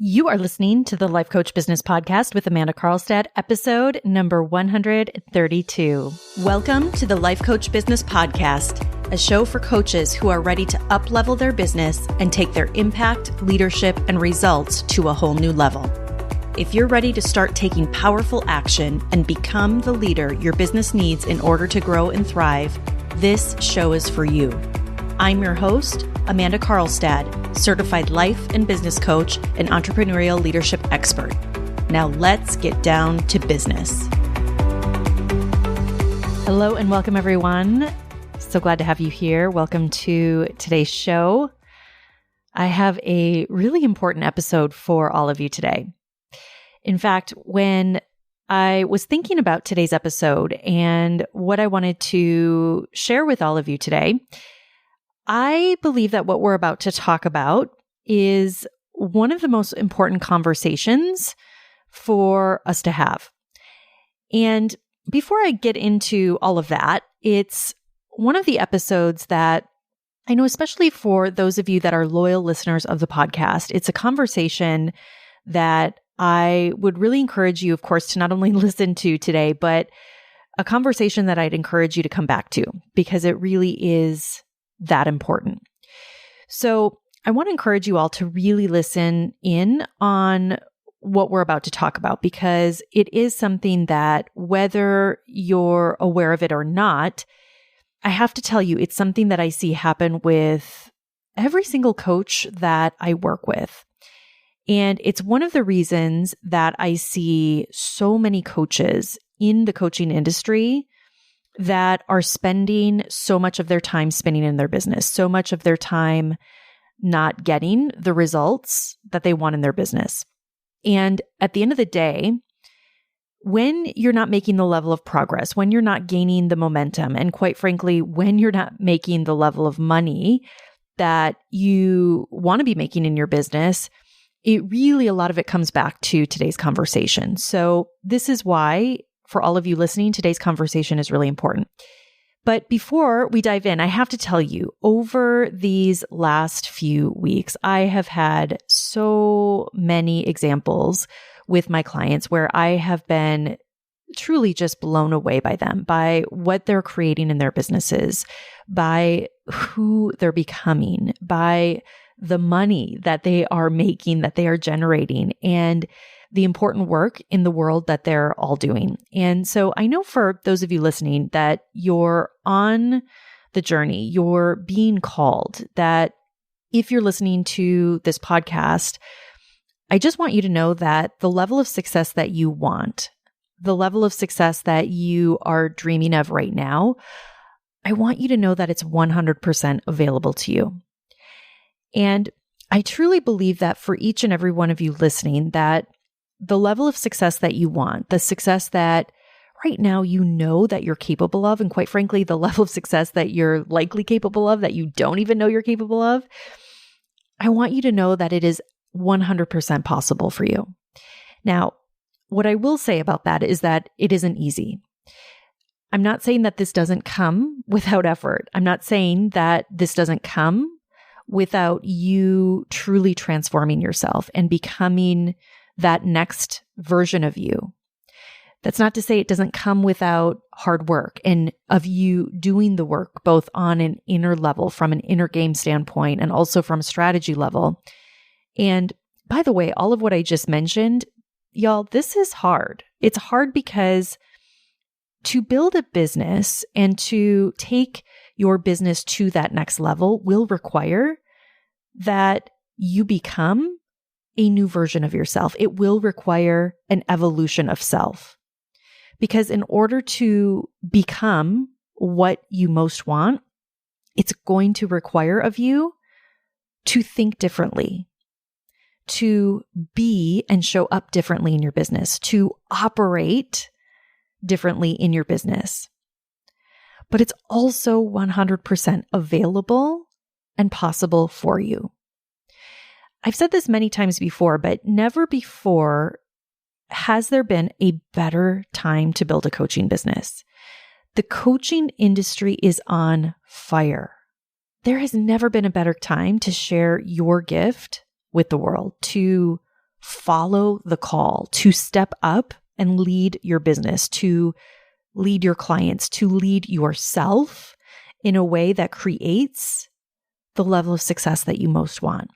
You are listening to the Life Coach Business Podcast with Amanda Carlstad, episode number 132. Welcome to the Life Coach Business Podcast, a show for coaches who are ready to up-level their business and take their impact, leadership, and results to a whole new level. If you're ready to start taking powerful action and become the leader your business needs in order to grow and thrive, this show is for you. I'm your host, Amanda Carlstad, certified life and business coach and entrepreneurial leadership expert. Now let's get down to business. Hello and welcome, everyone. So glad to have you here. Welcome to today's show. I have a really important episode for all of you today. In fact, when I was thinking about today's episode and what I wanted to share with all of you today, I believe that what we're about to talk about is one of the most important conversations for us to have. And before I get into all of that, it's one of the episodes that I know, especially for those of you that are loyal listeners of the podcast, it's a conversation that I would really encourage you, of course, to not only listen to today, but a conversation that I'd encourage you to come back to because it really is that important. So I want to encourage you all to really listen in on what we're about to talk about because it is something that whether you're aware of it or not, I have to tell you, it's something that I see happen with every single coach that I work with. And it's one of the reasons that I see so many coaches in the coaching industry that are spending so much of their time spinning in their business, so much of their time not getting the results that they want in their business. And at the end of the day, when you're not making the level of progress, when you're not gaining the momentum, and quite frankly, when you're not making the level of money that you want to be making in your business, it really, a lot of it comes back to today's conversation. So this is why, for all of you listening, today's conversation is really important. But before we dive in, I have to tell you, over these last few weeks, I have had so many examples with my clients where I have been truly just blown away by them, by what they're creating in their businesses, by who they're becoming, by the money that they are making, that they are generating, and the important work in the world that they're all doing. And so I know for those of you listening that you're on the journey, you're being called, that if you're listening to this podcast, I just want you to know that the level of success that you want, the level of success that you are dreaming of right now, I want you to know that it's 100% available to you. And I truly believe that for each and every one of you listening, that the level of success that you want, the success that right now you know that you're capable of, and quite frankly, the level of success that you're likely capable of, that you don't even know you're capable of, I want you to know that it is 100% possible for you. Now, what I will say about that is that it isn't easy. I'm not saying that this doesn't come without effort. I'm not saying that this doesn't come without you truly transforming yourself and becoming that next version of you. That's not to say it doesn't come without hard work and of you doing the work, both on an inner level, from an inner game standpoint, and also from a strategy level. And by the way, all of what I just mentioned, y'all, this is hard. It's hard because to build a business and to take your business to that next level will require that you become a new version of yourself. It will require an evolution of self. Because in order to become what you most want, it's going to require of you to think differently, to be and show up differently in your business, to operate differently in your business. But it's also 100% available and possible for you. I've said this many times before, but never before has there been a better time to build a coaching business. The coaching industry is on fire. There has never been a better time to share your gift with the world, to follow the call to step up and lead your business, to lead your clients, to lead yourself in a way that creates the level of success that you most want.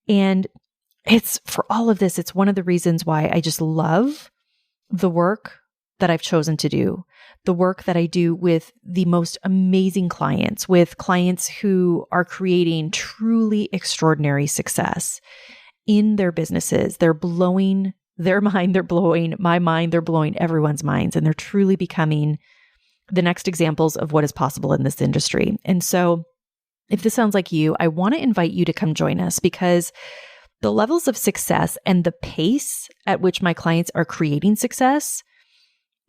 And it's for all of this, it's one of the reasons why I just love the work that I've chosen to do, the work that I do with the most amazing clients, with clients who are creating truly extraordinary success in their businesses. They're blowing their mind, they're blowing my mind, they're blowing everyone's minds, and they're truly becoming the next examples of what is possible in this industry. And so if this sounds like you, I want to invite you to come join us, because the levels of success and the pace at which my clients are creating success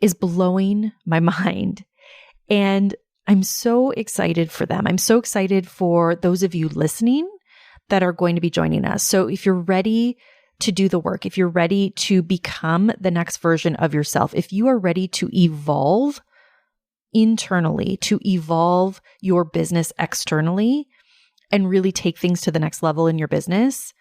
is blowing my mind. And I'm so excited for them. I'm so excited for those of you listening that are going to be joining us. So if you're ready to do the work, if you're ready to become the next version of yourself, if you are ready to evolve internally, to evolve your business externally, and really take things to the next level in your business,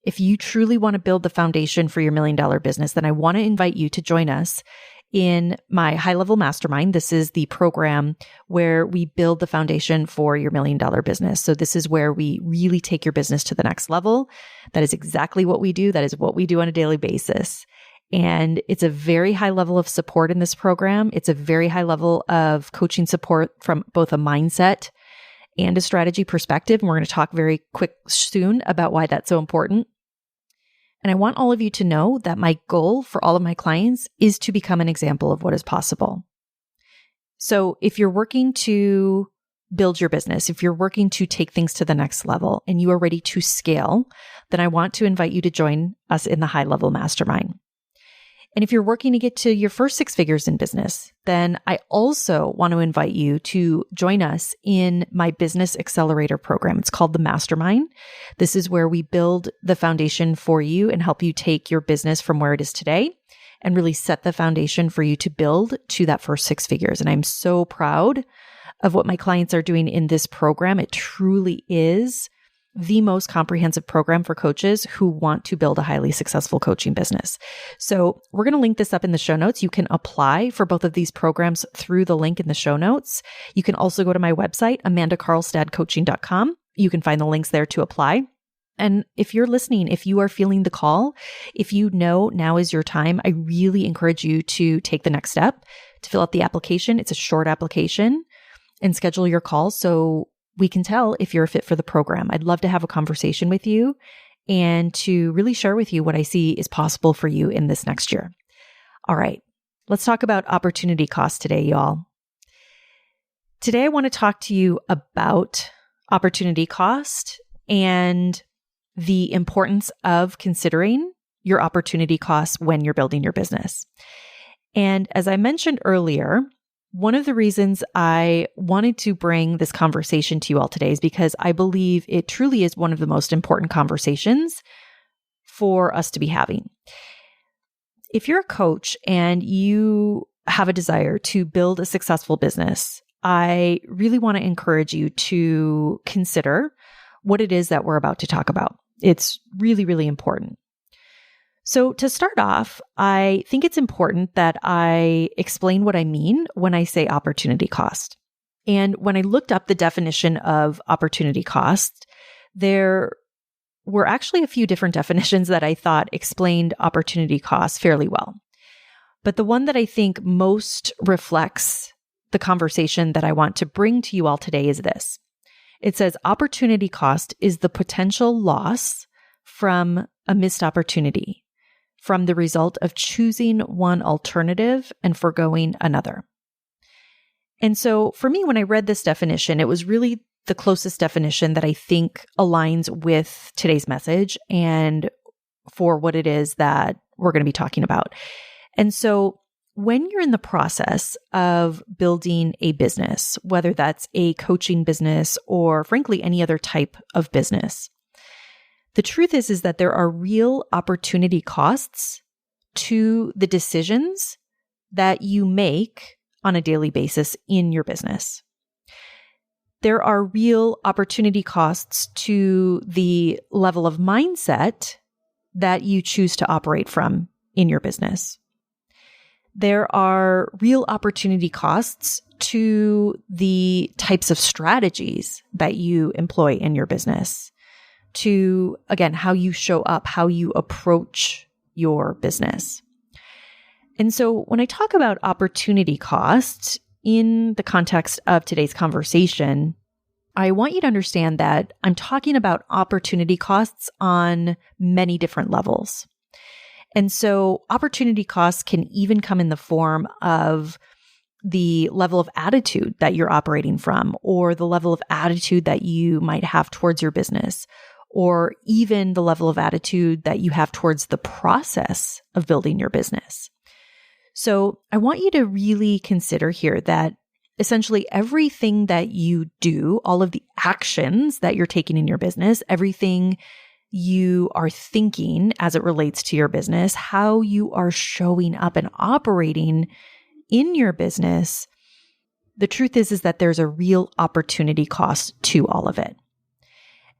if you truly want to build the foundation for your $1 million business, then I want to invite you to join us in my high-level mastermind. This is the program where we build the foundation for your $1 million business. So this is where we really take your business to the next level. That is exactly what we do. That is what we do on a daily basis. And it's a very high level of support in this program. It's a very high level of coaching support from both a mindset and a strategy perspective. And we're going to talk very quick soon about why that's so important. And I want all of you to know that my goal for all of my clients is to become an example of what is possible. So if you're working to build your business, if you're working to take things to the next level and you are ready to scale, then I want to invite you to join us in the high level mastermind. And if you're working to get to your first 6 figures in business, then I also want to invite you to join us in my business accelerator program. It's called the Mastermind. This is where we build the foundation for you and help you take your business from where it is today and really set the foundation for you to build to that first 6 figures. And I'm so proud of what my clients are doing in this program. It truly is the most comprehensive program for coaches who want to build a highly successful coaching business. So we're going to link this up in the show notes. You can apply for both of these programs through the link in the show notes. You can also go to my website, amandakarlstadcoaching.com. You can find the links there to apply. And if you're listening, if you are feeling the call, if you know now is your time, I really encourage you to take the next step, to fill out the application. It's a short application, and schedule your call so we can tell if you're a fit for the program. I'd love to have a conversation with you and to really share with you what I see is possible for you in this next year. All right, let's talk about opportunity cost today, y'all. Today, I want to talk to you about opportunity cost and the importance of considering your opportunity costs when you're building your business. And as I mentioned earlier, one of the reasons I wanted to bring this conversation to you all today is because I believe it truly is one of the most important conversations for us to be having. If you're a coach and you have a desire to build a successful business, I really want to encourage you to consider what it is that we're about to talk about. It's really, really important. So to start off, I think it's important that I explain what I mean when I say opportunity cost. And when I looked up the definition of opportunity cost, there were actually a few different definitions that I thought explained opportunity cost fairly well. But the one that I think most reflects the conversation that I want to bring to you all today is this. It says opportunity cost is the potential loss from a missed opportunity, from the result of choosing one alternative and forgoing another. And so for me, when I read this definition, it was really the closest definition that I think aligns with today's message and for what it is that we're going to be talking about. And so when you're in the process of building a business, whether that's a coaching business or frankly, any other type of business, the truth is that there are real opportunity costs to the decisions that you make on a daily basis in your business. There are real opportunity costs to the level of mindset that you choose to operate from in your business. There are real opportunity costs to the types of strategies that you employ in your business, to, again, how you show up, how you approach your business. And so when I talk about opportunity costs in the context of today's conversation, I want you to understand that I'm talking about opportunity costs on many different levels. And so opportunity costs can even come in the form of the level of attitude that you're operating from, or the level of attitude that you might have towards your business, or even the level of attitude that you have towards the process of building your business. So I want you to really consider here that essentially everything that you do, all of the actions that you're taking in your business, everything you are thinking as it relates to your business, how you are showing up and operating in your business, the truth is that there's a real opportunity cost to all of it.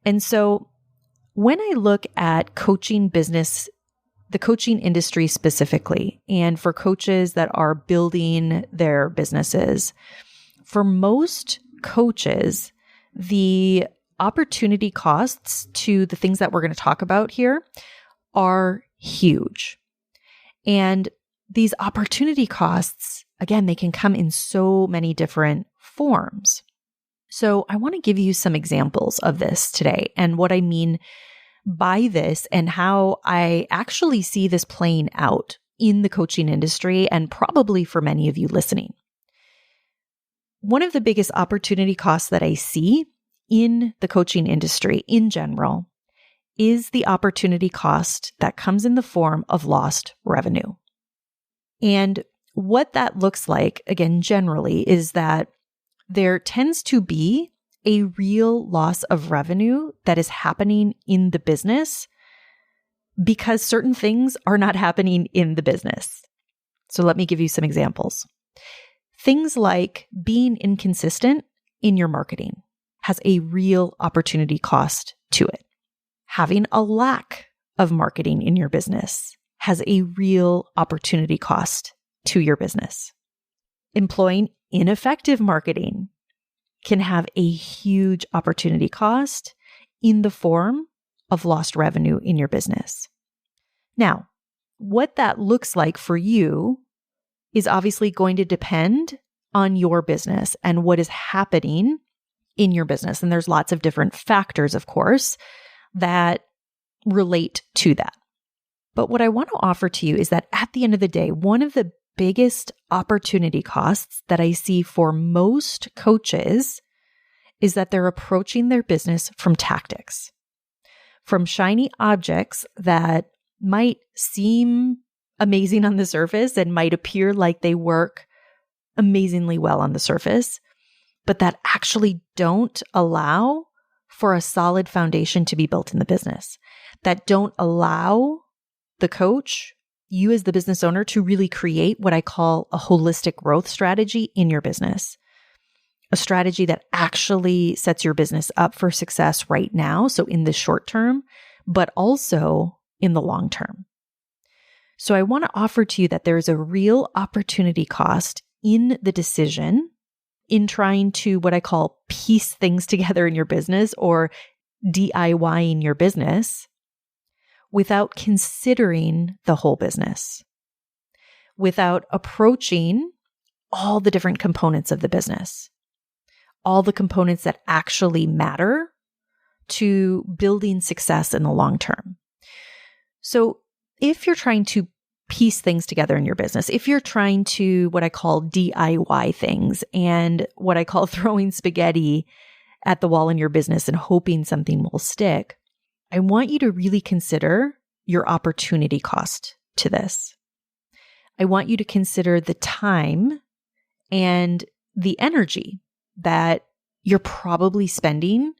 And so when I look at coaching business, the coaching industry specifically, and for coaches that are building their businesses, for most coaches, the opportunity costs to the things that we're going to talk about here are huge. And these opportunity costs, again, they can come in so many different forms. So I want to give you some examples of this today and what I mean by this and how I actually see this playing out in the coaching industry and probably for many of you listening. One of the biggest opportunity costs that I see in the coaching industry in general is the opportunity cost that comes in the form of lost revenue. And what that looks like, again, generally, is that there tends to be a real loss of revenue that is happening in the business because certain things are not happening in the business. So let me give you some examples. Things like being inconsistent in your marketing has a real opportunity cost to it. Having a lack of marketing in your business has a real opportunity cost to your business. Employing ineffective marketing can have a huge opportunity cost in the form of lost revenue in your business. Now, what that looks like for you is obviously going to depend on your business and what is happening in your business. And there's lots of different factors, of course, that relate to that. But what I want to offer to you is that at the end of the day, one of the biggest opportunity costs that I see for most coaches is that they're approaching their business from tactics, from shiny objects that might seem amazing on the surface and might appear like they work amazingly well on the surface, but that actually don't allow for a solid foundation to be built in the business, that don't allow the coach, you as the business owner, to really create what I call a holistic growth strategy in your business. A strategy that actually sets your business up for success right now, so in the short term, but also in the long term. So I want to offer to you that there is a real opportunity cost in the decision in trying to what I call piece things together in your business or DIYing your business without considering the whole business, without approaching all the different components of the business, all the components that actually matter to building success in the long term. So if you're trying to piece things together in your business, if you're trying to what I call DIY things and what I call throwing spaghetti at the wall in your business and hoping something will stick, I want you to really consider your opportunity cost to this. I want you to consider the time and the energy that you're probably spending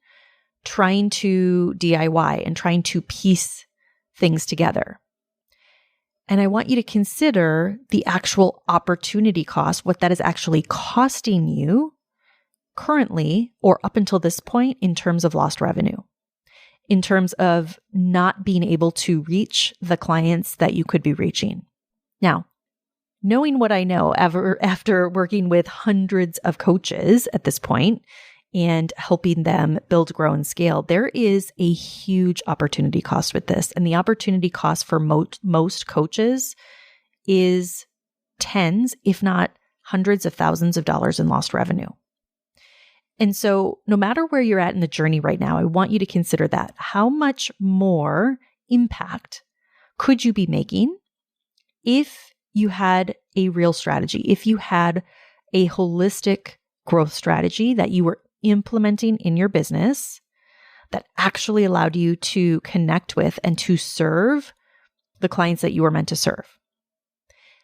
trying to DIY and trying to piece things together. And I want you to consider the actual opportunity cost, what that is actually costing you currently or up until this point in terms of lost revenue. in terms of not being able to reach the clients that you could be reaching. Now, knowing what I know after working with hundreds of coaches at this point and helping them build, grow, and scale, there is a huge opportunity cost with this. And the opportunity cost for most coaches is tens, if not hundreds of thousands of dollars in lost revenue. And so no matter where you're at in the journey right now, I want you to consider that. How much more impact could you be making if you had a real strategy, if you had a holistic growth strategy that you were implementing in your business that actually allowed you to connect with and to serve the clients that you were meant to serve?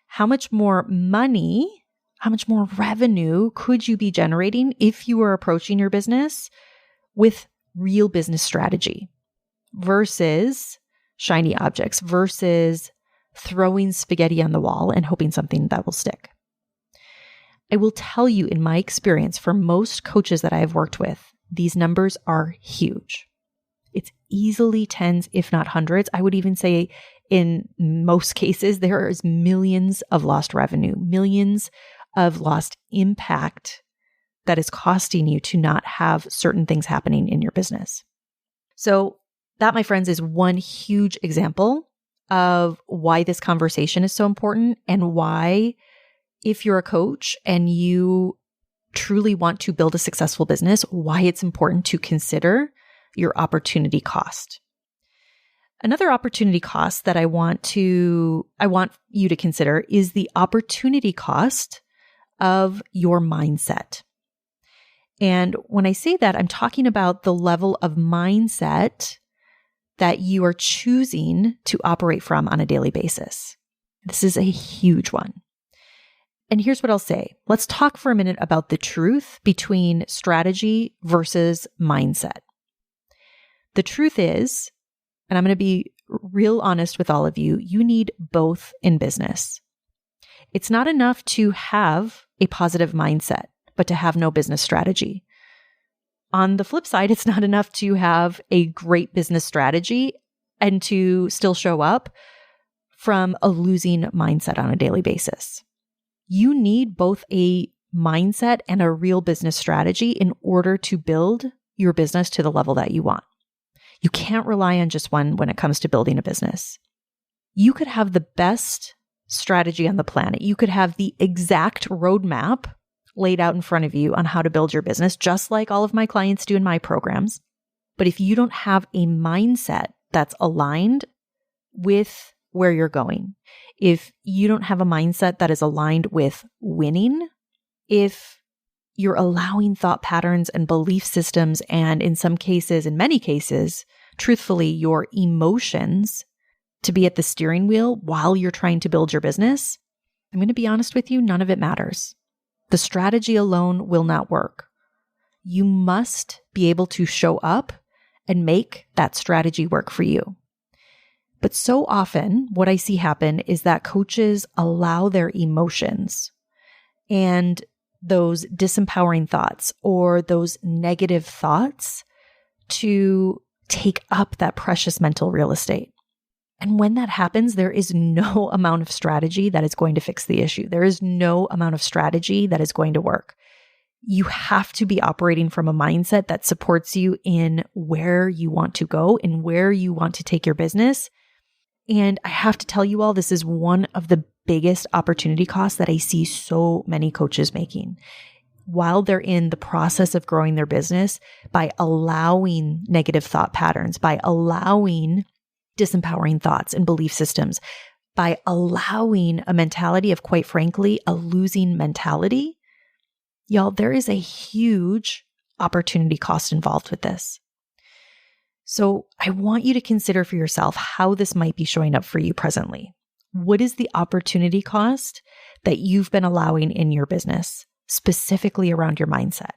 How much more money, how much more revenue could you be generating if you were approaching your business with real business strategy versus shiny objects, versus throwing spaghetti on the wall and hoping something that will stick? I will tell you, in my experience, for most coaches that I have worked with, these numbers are huge. It's easily tens, if not hundreds. I would even say in most cases, there is millions of lost revenue, millions of lost impact that is costing you to not have certain things happening in your business. So that, my friends, is one huge example of why this conversation is so important, and why, if you're a coach and you truly want to build a successful business, why it's important to consider your opportunity cost. Another opportunity cost that I want you to consider is the opportunity cost of your mindset. And when I say that, I'm talking about the level of mindset that you are choosing to operate from on a daily basis. This is a huge one. And here's what I'll say. Let's talk for a minute about the truth between strategy versus mindset. The truth is, and I'm going to be real honest with all of you, you need both in business. It's not enough to have a positive mindset, but to have no business strategy. On the flip side, it's not enough to have a great business strategy and to still show up from a losing mindset on a daily basis. You need both a mindset and a real business strategy in order to build your business to the level that you want. You can't rely on just one when it comes to building a business. You could have the best strategy on the planet. You could have the exact roadmap laid out in front of you on how to build your business, just like all of my clients do in my programs. But if you don't have a mindset that's aligned with where you're going, if you don't have a mindset that is aligned with winning, if you're allowing thought patterns and belief systems, and in some cases, in many cases, truthfully, your emotions to be at the steering wheel while you're trying to build your business, I'm going to be honest with you, none of it matters. The strategy alone will not work. You must be able to show up and make that strategy work for you. But so often, what I see happen is that coaches allow their emotions and those disempowering thoughts or those negative thoughts to take up that precious mental real estate. And when that happens, there is no amount of strategy that is going to fix the issue. There is no amount of strategy that is going to work. You have to be operating from a mindset that supports you in where you want to go and where you want to take your business. And I have to tell you all, this is one of the biggest opportunity costs that I see so many coaches making while they're in the process of growing their business, by allowing negative thought patterns, by allowing disempowering thoughts and belief systems, by allowing a mentality of, quite frankly, a losing mentality. Y'all, there is a huge opportunity cost involved with this. So I want you to consider for yourself how this might be showing up for you presently. What is the opportunity cost that you've been allowing in your business, specifically around your mindset,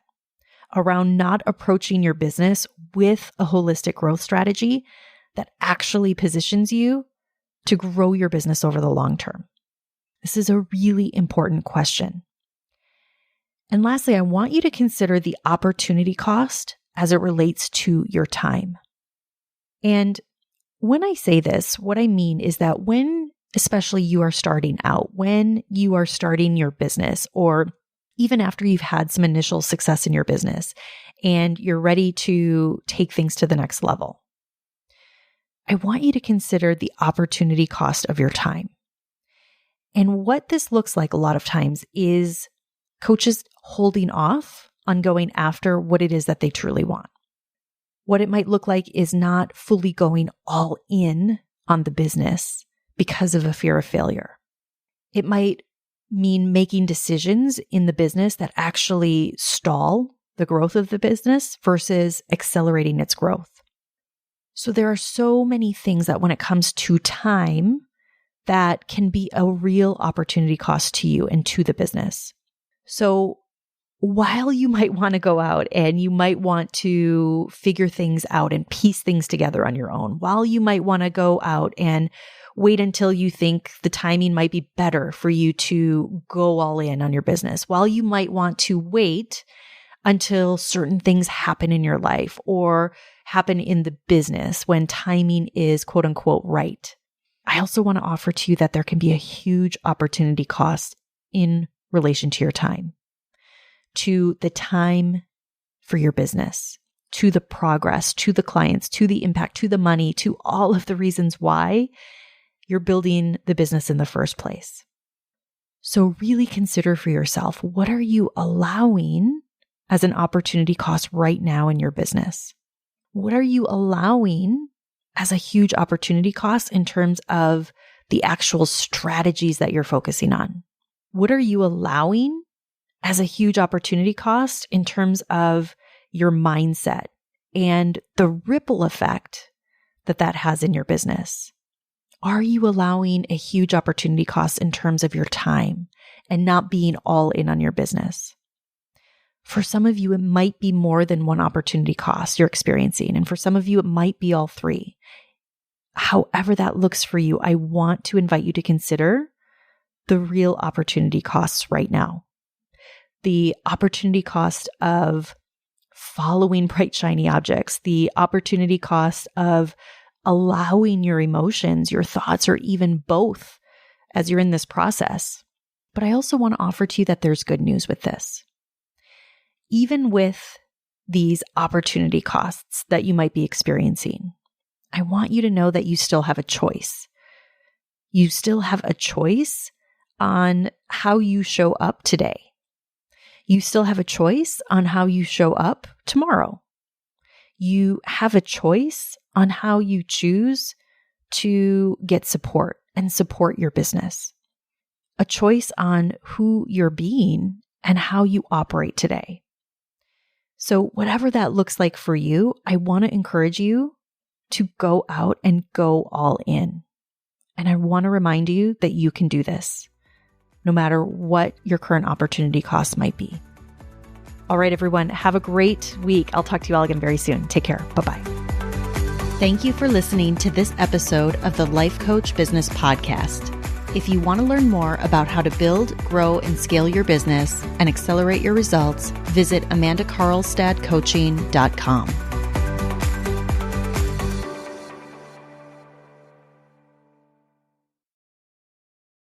around not approaching your business with a holistic growth strategy that actually positions you to grow your business over the long term? This is a really important question. And lastly, I want you to consider the opportunity cost as it relates to your time. And when I say this, what I mean is that when, especially you are starting out, when you are starting your business, or even after you've had some initial success in your business and you're ready to take things to the next level, I want you to consider the opportunity cost of your time. And what this looks like a lot of times is coaches holding off on going after what it is that they truly want. What it might look like is not fully going all in on the business because of a fear of failure. It might mean making decisions in the business that actually stall the growth of the business versus accelerating its growth. So there are so many things that when it comes to time, that can be a real opportunity cost to you and to the business. So while you might want to go out and you might want to figure things out and piece things together on your own, while you might want to go out and wait until you think the timing might be better for you to go all in on your business, while you might want to wait until certain things happen in your life or happen in the business when timing is quote unquote right, I also want to offer to you that there can be a huge opportunity cost in relation to your time, to the time for your business, to the progress, to the clients, to the impact, to the money, to all of the reasons why you're building the business in the first place. So really consider for yourself, what are you allowing as an opportunity cost right now in your business? What are you allowing as a huge opportunity cost in terms of the actual strategies that you're focusing on? What are you allowing as a huge opportunity cost in terms of your mindset and the ripple effect that that has in your business? Are you allowing a huge opportunity cost in terms of your time and not being all in on your business? For some of you, it might be more than one opportunity cost you're experiencing. And for some of you, it might be all three. However that looks for you, I want to invite you to consider the real opportunity costs right now. The opportunity cost of following bright, shiny objects, the opportunity cost of allowing your emotions, your thoughts, or even both as you're in this process. But I also want to offer to you that there's good news with this. Even with these opportunity costs that you might be experiencing, I want you to know that you still have a choice. You still have a choice on how you show up today. You still have a choice on how you show up tomorrow. You have a choice on how you choose to get support and support your business. A choice on who you're being and how you operate today. So whatever that looks like for you, I want to encourage you to go out and go all in. And I want to remind you that you can do this, no matter what your current opportunity cost might be. All right, everyone, have a great week. I'll talk to you all again very soon. Take care. Bye-bye. Thank you for listening to this episode of the Life Coach Business Podcast. If you want to learn more about how to build, grow, and scale your business and accelerate your results, visit amandakarlstadcoaching.com.